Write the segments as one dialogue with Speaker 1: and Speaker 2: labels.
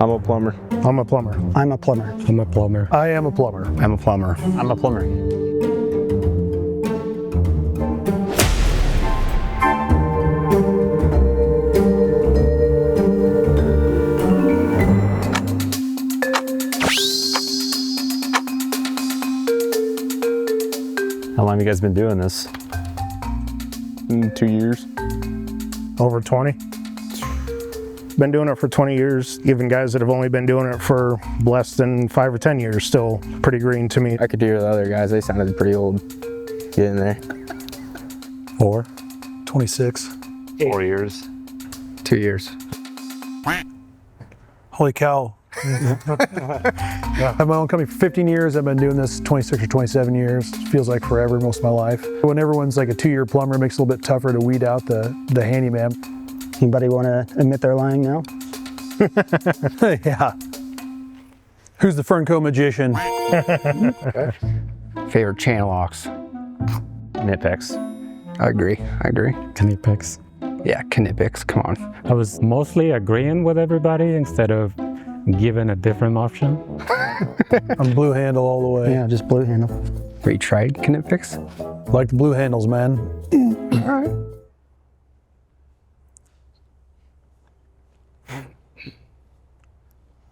Speaker 1: I'm a plumber.
Speaker 2: I'm a plumber.
Speaker 3: I'm a plumber.
Speaker 4: I'm a plumber.
Speaker 2: I am a plumber.
Speaker 1: I'm a plumber.
Speaker 5: I'm a plumber.
Speaker 1: How long have you guys been doing this?
Speaker 5: 2 years.
Speaker 2: Over 20. Been doing it for 20 years. Even guys that have only been doing it for less than 5 or 10 years, still pretty green to me.
Speaker 1: I could hear the other guys, they sounded pretty old getting there.
Speaker 4: 4.
Speaker 2: 26.
Speaker 5: 4 years.
Speaker 1: 2 years.
Speaker 2: Holy cow. I've had my own company for 15 years. I've been doing this 26 or 27 years. Feels like forever, most of my life. When everyone's like a 2-year plumber, it makes it a little bit tougher to weed out the handyman.
Speaker 3: Anybody want to admit they're lying now?
Speaker 2: Yeah. Who's the Fernco magician?
Speaker 1: Favorite channel locks? Nitpicks. I agree.
Speaker 4: Canipex.
Speaker 1: Yeah, Knipex, come on.
Speaker 4: I was mostly agreeing with everybody instead of giving a different option.
Speaker 2: I'm blue handle all the way.
Speaker 3: Yeah, just blue handle.
Speaker 1: Have you tried Knipex?
Speaker 2: Like the blue handles, man.
Speaker 1: All right.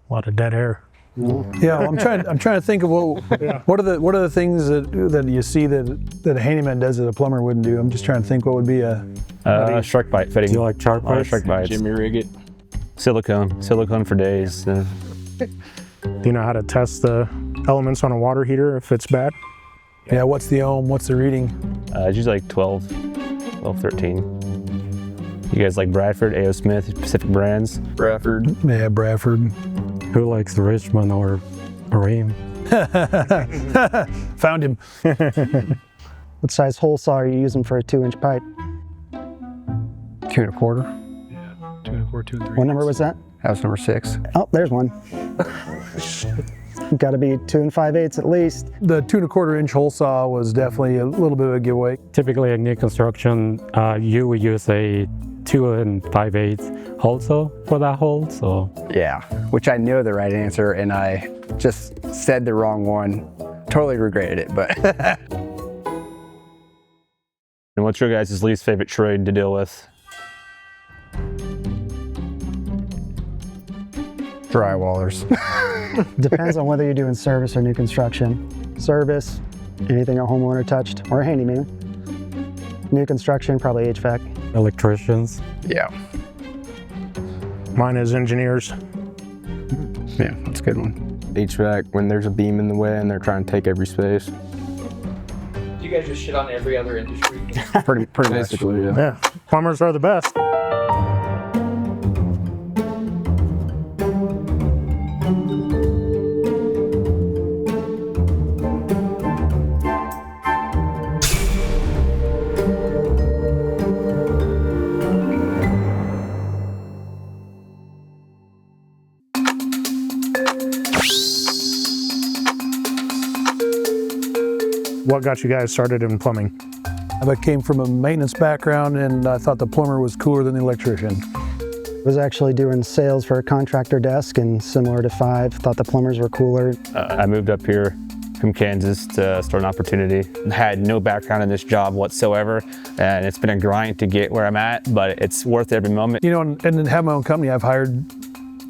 Speaker 2: A lot of dead hair. Yeah, well, I'm trying to think of what are the things that you see that a handyman does that a plumber wouldn't do. I'm just trying to think what would be a
Speaker 1: Shark bite fitting.
Speaker 4: Do you like sharp bites?
Speaker 1: Shark bites.
Speaker 5: Jimmy rig it.
Speaker 1: Silicone for days.
Speaker 2: Do you know how to test the elements on a water heater if it's bad? Yeah, what's the ohm? What's the reading?
Speaker 1: It's usually like 12, 13. You guys like Bradford, A.O. Smith, Pacific brands?
Speaker 5: Bradford.
Speaker 2: Yeah, Bradford.
Speaker 4: Who likes Richmond or Ream?
Speaker 2: Found him.
Speaker 3: What size hole saw are you using for a 2-inch pipe?
Speaker 1: 2 1/4.
Speaker 2: Yeah, 2 1/4, 2 3.
Speaker 3: What number was that?
Speaker 1: That was number 6.
Speaker 3: Oh, there's one. Got to be 2 5/8 at least.
Speaker 2: The 2 1/4 inch hole saw was definitely a little bit of a giveaway.
Speaker 4: Typically in new construction, you would use a 2 5/8 hole saw for that hole, so.
Speaker 1: Yeah, which I know the right answer, and I just said the wrong one. Totally regretted it, but. And what's your guys' least favorite trade to deal with? Drywallers.
Speaker 3: Depends on whether you're doing service or new construction. Service, anything a homeowner touched, or a handyman. New construction, probably HVAC.
Speaker 4: Electricians.
Speaker 1: Yeah.
Speaker 2: Mine is engineers.
Speaker 1: Yeah, that's a good one. HVAC, when there's a beam in the way and they're trying to take every space.
Speaker 6: Do you guys just shit on every other industry?
Speaker 1: Pretty basically, yeah.
Speaker 2: Yeah, plumbers are the best. What got you guys started in plumbing? I came from a maintenance background and I thought the plumber was cooler than the electrician.
Speaker 3: I was actually doing sales for a contractor desk, and similar to 5, thought the plumbers were cooler.
Speaker 1: I moved up here from Kansas to start an opportunity. Had no background in this job whatsoever, and it's been a grind to get where I'm at, but it's worth every moment.
Speaker 2: You know, and to have my own company, I've hired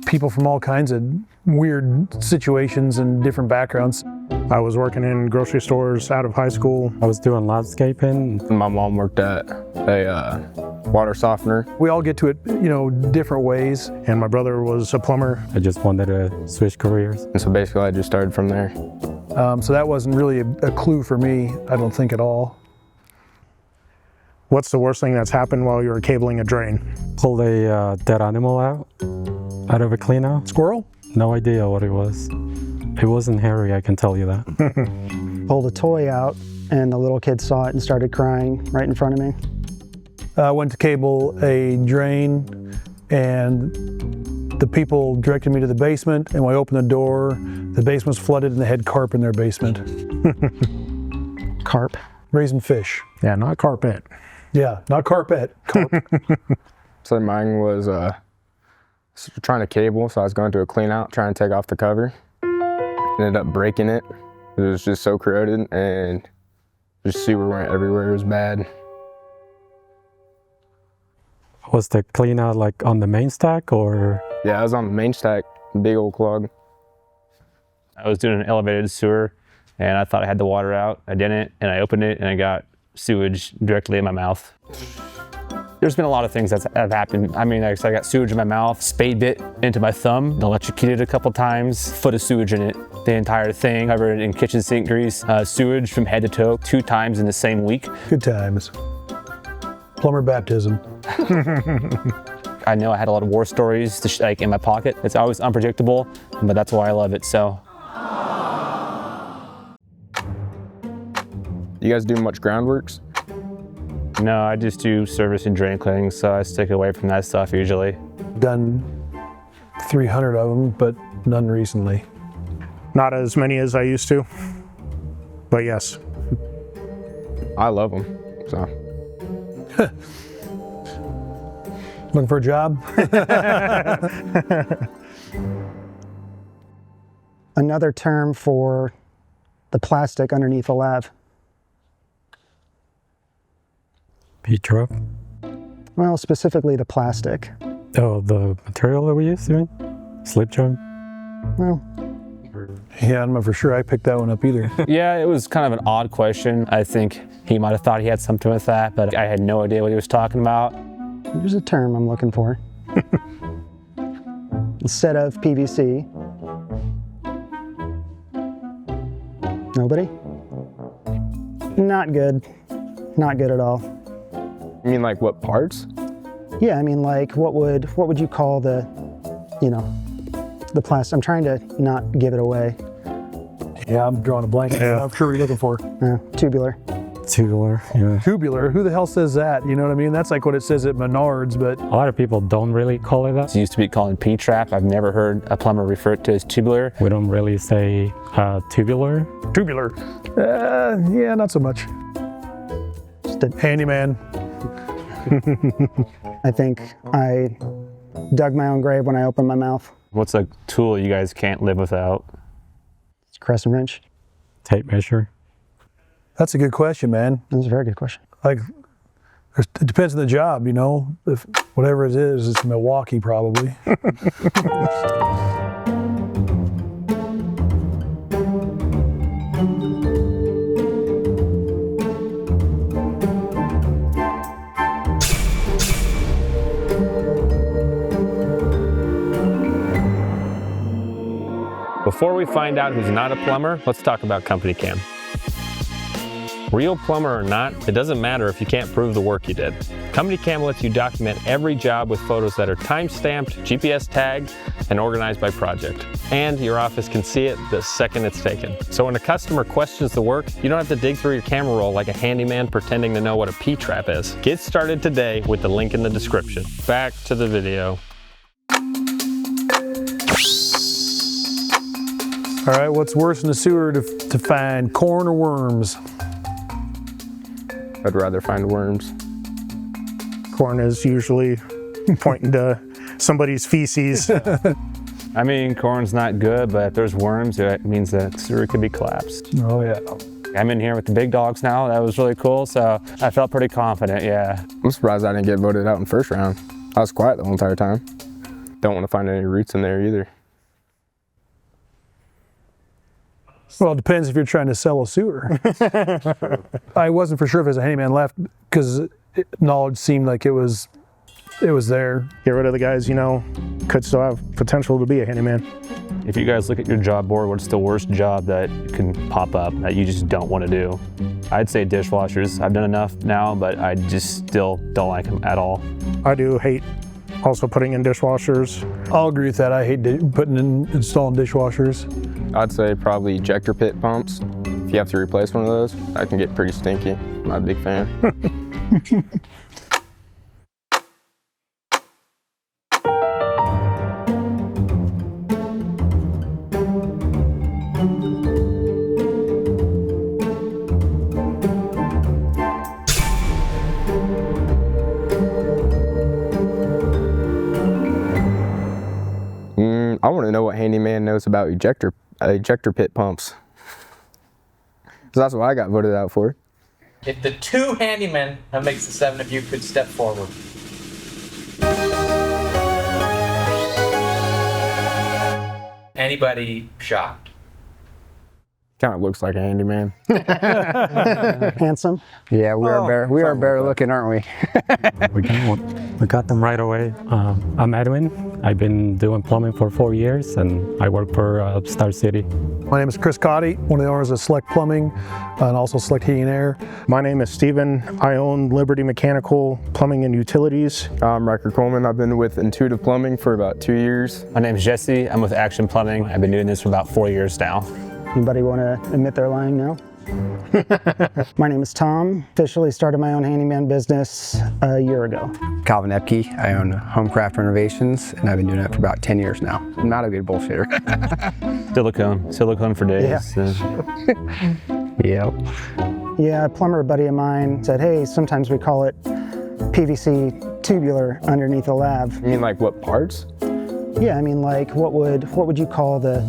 Speaker 2: people from all kinds of weird situations and different backgrounds. I was working in grocery stores out of high school.
Speaker 4: I was doing landscaping.
Speaker 1: My mom worked at a water softener.
Speaker 2: We all get to it, you know, different ways. And my brother was a plumber.
Speaker 4: I just wanted to switch careers.
Speaker 1: And so basically I just started from there.
Speaker 2: So that wasn't really a clue for me, I don't think at all. What's the worst thing that's happened while you were cabling a drain?
Speaker 4: Pulled a dead animal out of a cleanout.
Speaker 2: Squirrel?
Speaker 4: No idea what it was. It wasn't hairy, I can tell you that.
Speaker 3: Pulled a toy out, and the little kid saw it and started crying right in front of me.
Speaker 2: I went to cable a drain, and the people directed me to the basement, and when I opened the door, the basement was flooded and they had carp in their basement.
Speaker 3: Carp.
Speaker 2: Raising fish. Yeah, not carpet. Yeah, not carpet. Carp.
Speaker 1: So mine was
Speaker 7: trying to cable, so I was going to a clean out, trying to take off the cover. Ended up breaking it. It was just so corroded and just sewer went everywhere. It was bad.
Speaker 4: Was the clean out like on the main stack or?
Speaker 7: Yeah, I was on the main stack, big old clog.
Speaker 1: I was doing an elevated sewer and I thought I had the water out. I didn't, and I opened it and I got sewage directly in my mouth. There's been a lot of things that have happened. I mean, I got sewage in my mouth, spade bit into my thumb, electrocuted a couple times, foot of sewage in it, the entire thing, covered in kitchen sink grease, sewage from head to toe 2 times in the same week.
Speaker 2: Good times. Plumber baptism.
Speaker 1: I know I had a lot of war stories like in my pocket. It's always unpredictable, but that's why I love it, so.
Speaker 7: You guys do much groundworks?
Speaker 1: No, I just do service and drain cleaning, so I stick away from that stuff usually.
Speaker 2: Done 300 of them, but none recently.
Speaker 8: Not as many as I used to, but yes.
Speaker 7: I love them, so.
Speaker 2: Looking for a job?
Speaker 3: Another term for the plastic underneath a lav.
Speaker 4: P-trap?
Speaker 3: Well, specifically the plastic.
Speaker 4: Oh, the material that we use, you mean? Slip joint?
Speaker 3: Well,
Speaker 2: Yeah, I'm not for sure I picked that one up either.
Speaker 1: Yeah, it was kind of an odd question. I think he might have thought he had something with that, but I had no idea what he was talking about.
Speaker 3: there's a term I'm looking for. Instead of PVC. Nobody? Not good. Not good at all.
Speaker 7: You mean like what parts?
Speaker 3: Yeah, I mean, like, what would you call the, you know, the plastic? I'm trying to not give it away.
Speaker 2: Yeah, I'm drawing a blank.
Speaker 8: Yeah.
Speaker 2: I'm sure what you're looking for.
Speaker 3: Tubular.
Speaker 4: Tubular, yeah.
Speaker 2: Tubular, who the hell says that? You know what I mean? That's like what it says at Menards, but
Speaker 4: A lot of people don't really call it that.
Speaker 1: It used to be called P-trap. I've never heard a plumber refer to it as tubular.
Speaker 4: We don't really say tubular.
Speaker 2: tubular. Yeah, not so much.
Speaker 3: Just a,
Speaker 2: Handyman.
Speaker 3: I think I dug my own grave when I opened my mouth.
Speaker 1: What's a tool you guys can't live without?
Speaker 3: It's a crescent wrench.
Speaker 4: Tape measure.
Speaker 2: That's a good question, man.
Speaker 3: That's a very good question.
Speaker 2: Like, it depends on the job, you know? If whatever it is, it's Milwaukee probably.
Speaker 1: Before we find out who's not a plumber, let's talk about CompanyCam. Real plumber or not, it doesn't matter if you can't prove the work you did. CompanyCam lets you document every job with photos that are time-stamped, GPS tagged, and organized by project. And your office can see it the second it's taken. So when a customer questions the work, you don't have to dig through your camera roll like a handyman pretending to know what a P-trap is. Get started today with the link in the description. Back to the video.
Speaker 2: All right, what's worse in the sewer to find, corn or worms?
Speaker 7: I'd rather find worms.
Speaker 8: Corn is usually pointing to somebody's feces.
Speaker 1: I mean, corn's not good, but if there's worms, it means the sewer could be collapsed.
Speaker 2: Oh yeah.
Speaker 1: I'm in here with the big dogs now. That was really cool, so I felt pretty confident, yeah.
Speaker 7: I'm surprised I didn't get voted out in first round. I was quiet the whole entire time. Don't want to find any roots in there either.
Speaker 2: Well, it depends if you're trying to sell a sewer. I wasn't for sure if it was a handyman left because knowledge seemed like it was there.
Speaker 8: Get rid of the guys, you know, could still have potential to be a handyman.
Speaker 1: If you guys look at your job board, what's the worst job that can pop up that you just don't want to do? I'd say dishwashers. I've done enough now, but I just still don't like them at all.
Speaker 8: I do hate also putting in dishwashers.
Speaker 2: I'll agree with that. I hate installing dishwashers.
Speaker 7: I'd say probably ejector pit pumps. If you have to replace one of those, that can get pretty stinky. I'm not a big fan. handyman knows about ejector pit pumps. So that's what I got voted out for.
Speaker 6: If the 2 handymen that makes the 7 of you could step forward. Anybody shocked?
Speaker 7: Kind of looks like a handyman.
Speaker 3: Handsome.
Speaker 9: Yeah, we are better looking, aren't we?
Speaker 4: We got them right away. I'm Edwin. I've been doing plumbing for 4 years, and I work for Star City.
Speaker 2: My name is Chris Cotty, one of the owners of Select Plumbing and also Select Heating and Air.
Speaker 8: My name is Steven. I own Liberty Mechanical Plumbing and Utilities.
Speaker 7: I'm Riker Coleman. I've been with Intuitive Plumbing for about 2 years.
Speaker 10: My name is Jesse. I'm with Action Plumbing. I've been doing this for about 4 years now.
Speaker 3: Anybody want to admit they're lying now? My name is Tom. Officially started my own handyman business a year ago.
Speaker 9: Calvin Epke. I own Homecraft Renovations, and I've been doing it for about 10 years now. I'm not a good bullshitter.
Speaker 10: Silicone for days.
Speaker 9: Yep.
Speaker 3: Yeah, a plumber buddy of mine said, hey, sometimes we call it PVC tubular underneath a lav.
Speaker 7: You mean like what parts?
Speaker 3: Yeah, I mean, like, what would you call the,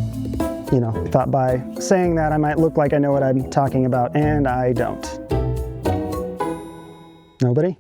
Speaker 3: you know, thought by saying that I might look like I know what I'm talking about, and I don't. Nobody?